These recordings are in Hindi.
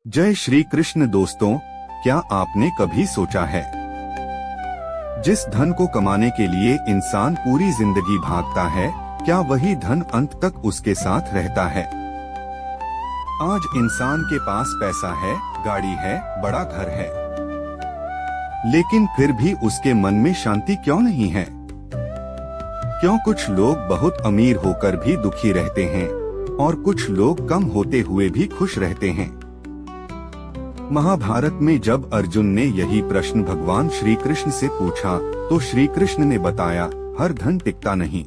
जय श्री कृष्ण दोस्तों, क्या आपने कभी सोचा है जिस धन को कमाने के लिए इंसान पूरी जिंदगी भागता है, क्या वही धन अंत तक उसके साथ रहता है। आज इंसान के पास पैसा है, गाड़ी है, बड़ा घर है, लेकिन फिर भी उसके मन में शांति क्यों नहीं है। क्यों कुछ लोग बहुत अमीर होकर भी दुखी रहते हैं और कुछ लोग कम होते हुए भी खुश रहते हैं। महाभारत में जब अर्जुन ने यही प्रश्न भगवान श्री कृष्ण से पूछा तो श्री कृष्ण ने बताया, हर धन टिकता नहीं।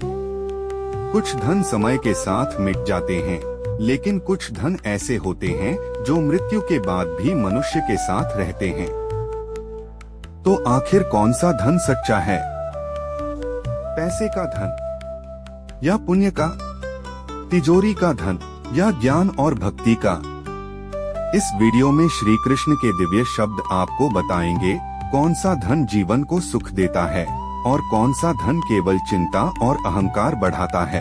कुछ धन समय के साथ मिट जाते हैं, लेकिन कुछ धन ऐसे होते हैं जो मृत्यु के बाद भी मनुष्य के साथ रहते हैं। तो आखिर कौन सा धन सच्चा है, पैसे का धन या पुण्य का, तिजोरी का धन या ज्ञान और भक्ति का। इस वीडियो में श्री कृष्ण के दिव्य शब्द आपको बताएंगे कौन सा धन जीवन को सुख देता है और कौन सा धन केवल चिंता और अहंकार बढ़ाता है।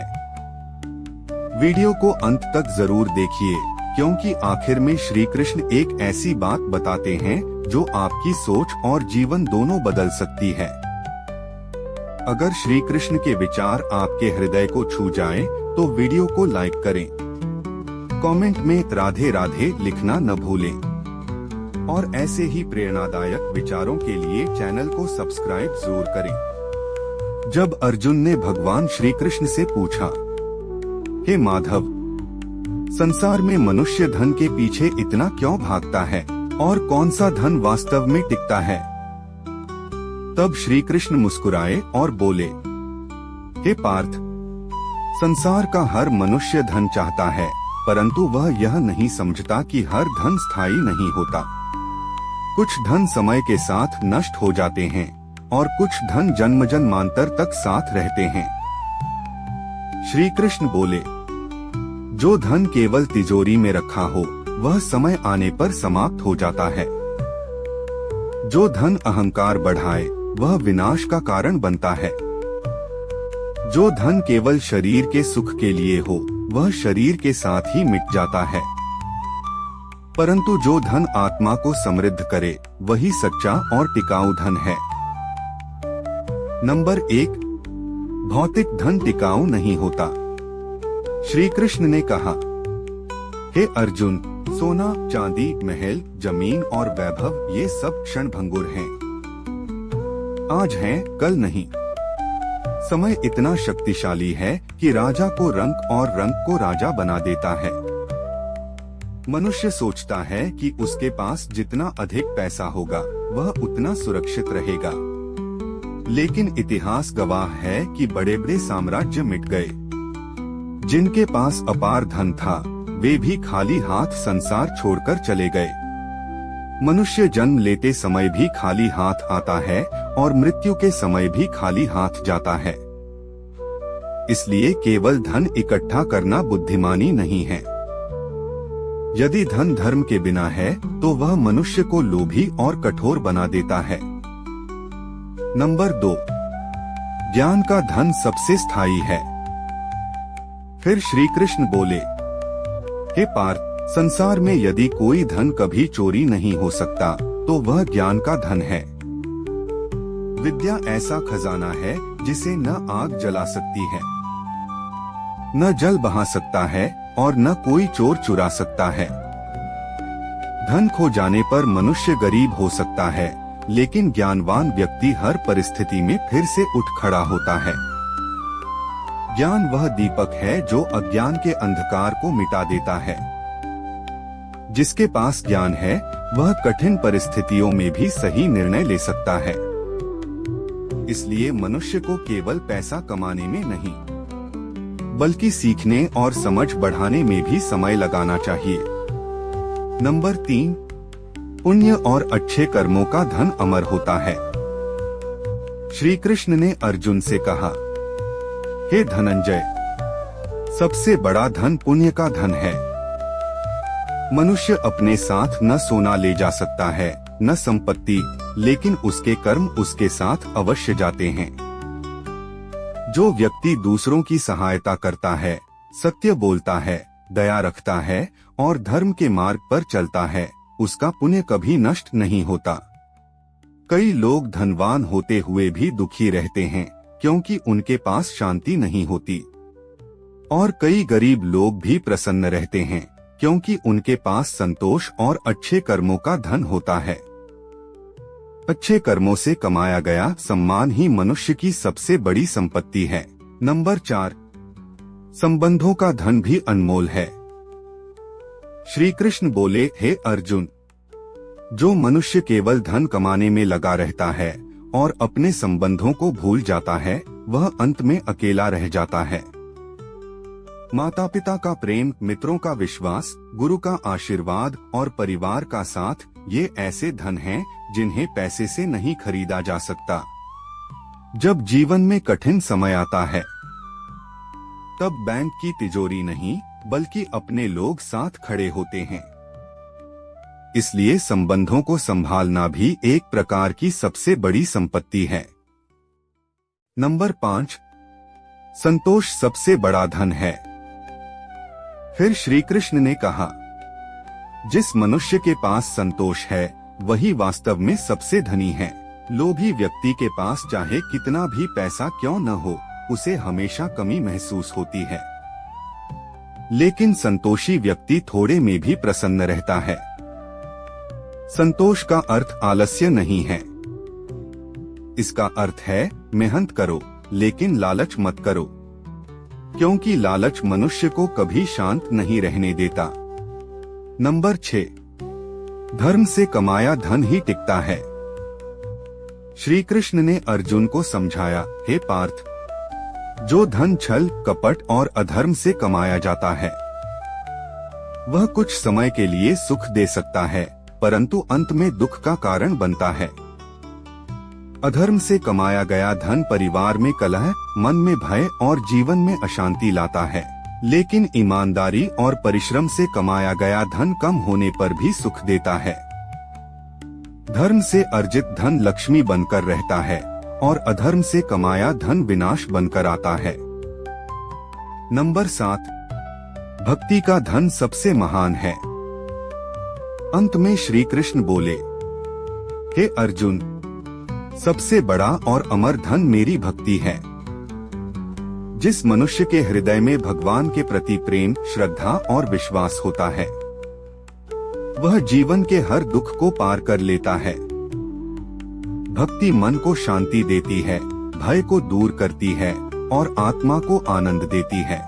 वीडियो को अंत तक जरूर देखिए, क्योंकि आखिर में श्री कृष्ण एक ऐसी बात बताते हैं जो आपकी सोच और जीवन दोनों बदल सकती है। अगर श्री कृष्ण के विचार आपके हृदय को छू जाएं, तो वीडियो को लाइक करें, कमेंट में राधे राधे लिखना न भूलें और ऐसे ही प्रेरणादायक विचारों के लिए चैनल को सब्सक्राइब जरूर करें। जब अर्जुन ने भगवान श्री कृष्ण से पूछा, हे माधव, संसार में मनुष्य धन के पीछे इतना क्यों भागता है और कौन सा धन वास्तव में टिकता है, तब श्री कृष्ण मुस्कुराए और बोले, हे पार्थ, संसार का हर मनुष्य धन चाहता है, परंतु वह यह नहीं समझता कि हर धन स्थायी नहीं होता। कुछ धन समय के साथ नष्ट हो जाते हैं और कुछ धन जन्म जन्मांतर तक साथ रहते हैं। श्री कृष्ण बोले, जो धन केवल तिजोरी में रखा हो वह समय आने पर समाप्त हो जाता है। जो धन अहंकार बढ़ाए वह विनाश का कारण बनता है। जो धन केवल शरीर के सुख के लिए हो वह शरीर के साथ ही मिट जाता है, परंतु जो धन आत्मा को समृद्ध करे वही सच्चा और टिकाऊ धन है। नंबर 1, भौतिक धन टिकाऊ नहीं होता। श्री कृष्ण ने कहा, हे अर्जुन, सोना, चांदी, महल, जमीन और वैभव ये सब क्षणभंगुर हैं। आज हैं, कल नहीं। समय इतना शक्तिशाली है कि राजा को रंक और रंक को राजा बना देता है। मनुष्य सोचता है कि उसके पास जितना अधिक पैसा होगा वह उतना सुरक्षित रहेगा, लेकिन इतिहास गवाह है कि बड़े बड़े साम्राज्य मिट गए। जिनके पास अपार धन था वे भी खाली हाथ संसार छोड़कर चले गए। मनुष्य जन्म लेते समय भी खाली हाथ आता है और मृत्यु के समय भी खाली हाथ जाता है। इसलिए केवल धन इकट्ठा करना बुद्धिमानी नहीं है। यदि धन धर्म के बिना है तो वह मनुष्य को लोभी और कठोर बना देता है। नंबर 2, ज्ञान का धन सबसे स्थायी है। फिर श्री कृष्ण बोले, हे पार्थ, संसार में यदि कोई धन कभी चोरी नहीं हो सकता तो वह ज्ञान का धन है। विद्या ऐसा खजाना है जिसे न आग जला सकती है, न जल बहा सकता है और न कोई चोर चुरा सकता है। धन खो जाने पर मनुष्य गरीब हो सकता है, लेकिन ज्ञानवान व्यक्ति हर परिस्थिति में फिर से उठ खड़ा होता है। ज्ञान वह दीपक है जो अज्ञान के अंधकार को मिटा देता है। जिसके पास ज्ञान है वह कठिन परिस्थितियों में भी सही निर्णय ले सकता है। इसलिए मनुष्य को केवल पैसा कमाने में नहीं, बल्कि सीखने और समझ बढ़ाने में भी समय लगाना चाहिए। नंबर 3, पुण्य और अच्छे कर्मों का धन अमर होता है। श्री कृष्ण ने अर्जुन से कहा, हे धनंजय, सबसे बड़ा धन पुण्य का धन है। मनुष्य अपने साथ न सोना ले जा सकता है, न संपत्ति, लेकिन उसके कर्म उसके साथ अवश्य जाते हैं। जो व्यक्ति दूसरों की सहायता करता है, सत्य बोलता है, दया रखता है और धर्म के मार्ग पर चलता है, उसका पुण्य कभी नष्ट नहीं होता। कई लोग धनवान होते हुए भी दुखी रहते हैं क्योंकि उनके पास शांति नहीं होती, और कई गरीब लोग भी प्रसन्न रहते हैं क्योंकि उनके पास संतोष और अच्छे कर्मों का धन होता है। अच्छे कर्मों से कमाया गया सम्मान ही मनुष्य की सबसे बड़ी संपत्ति है। नंबर 4, संबंधों का धन भी अनमोल है। श्री कृष्ण बोले, हे अर्जुन, जो मनुष्य केवल धन कमाने में लगा रहता है और अपने संबंधों को भूल जाता है, वह अंत में अकेला रह जाता है। माता पिता का प्रेम, मित्रों का विश्वास, गुरु का आशीर्वाद और परिवार का साथ, ये ऐसे धन हैं जिन्हें पैसे से नहीं खरीदा जा सकता। जब जीवन में कठिन समय आता है, तब बैंक की तिजोरी नहीं बल्कि अपने लोग साथ खड़े होते हैं। इसलिए संबंधों को संभालना भी एक प्रकार की सबसे बड़ी संपत्ति है। नंबर 5, संतोष सबसे बड़ा धन है। फिर श्री कृष्ण ने कहा, जिस मनुष्य के पास संतोष है वही वास्तव में सबसे धनी है। लोभी व्यक्ति के पास चाहे कितना भी पैसा क्यों न हो, उसे हमेशा कमी महसूस होती है, लेकिन संतोषी व्यक्ति थोड़े में भी प्रसन्न रहता है। संतोष का अर्थ आलस्य नहीं है। इसका अर्थ है मेहनत करो लेकिन लालच मत करो, क्योंकि लालच मनुष्य को कभी शांत नहीं रहने देता। नंबर 6, धर्म से कमाया धन ही टिकता है। श्री कृष्ण ने अर्जुन को समझाया, हे पार्थ, जो धन छल, कपट और अधर्म से कमाया जाता है वह कुछ समय के लिए सुख दे सकता है, परंतु अंत में दुख का कारण बनता है। अधर्म से कमाया गया धन परिवार में कलह, मन में भय और जीवन में अशांति लाता है, लेकिन ईमानदारी और परिश्रम से कमाया गया धन कम होने पर भी सुख देता है। धर्म से अर्जित धन लक्ष्मी बनकर रहता है और अधर्म से कमाया धन विनाश बनकर आता है। नंबर 7, भक्ति का धन सबसे महान है। अंत में श्री कृष्ण बोले, हे अर्जुन, सबसे बड़ा और अमर धन मेरी भक्ति है। जिस मनुष्य के हृदय में भगवान के प्रति प्रेम, श्रद्धा और विश्वास होता है, वह जीवन के हर दुख को पार कर लेता है। भक्ति मन को शांति देती है, भय को दूर करती है और आत्मा को आनंद देती है।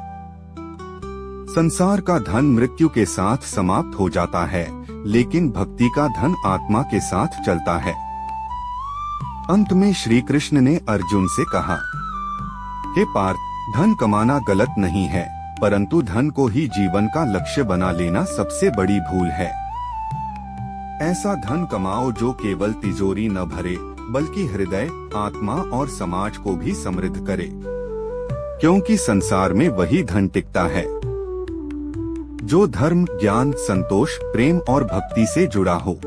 संसार का धन मृत्यु के साथ समाप्त हो जाता है, लेकिन भक्ति का धन आत्मा के साथ चलता है। अंत में श्री कृष्ण ने अर्जुन से कहा, हे पार्थ, धन कमाना गलत नहीं है, परंतु धन को ही जीवन का लक्ष्य बना लेना सबसे बड़ी भूल है। ऐसा धन कमाओ जो केवल तिजोरी न भरे, बल्कि हृदय, आत्मा और समाज को भी समृद्ध करे, क्योंकि संसार में वही धन टिकता है जो धर्म, ज्ञान, संतोष, प्रेम और भक्ति से जुड़ा हो।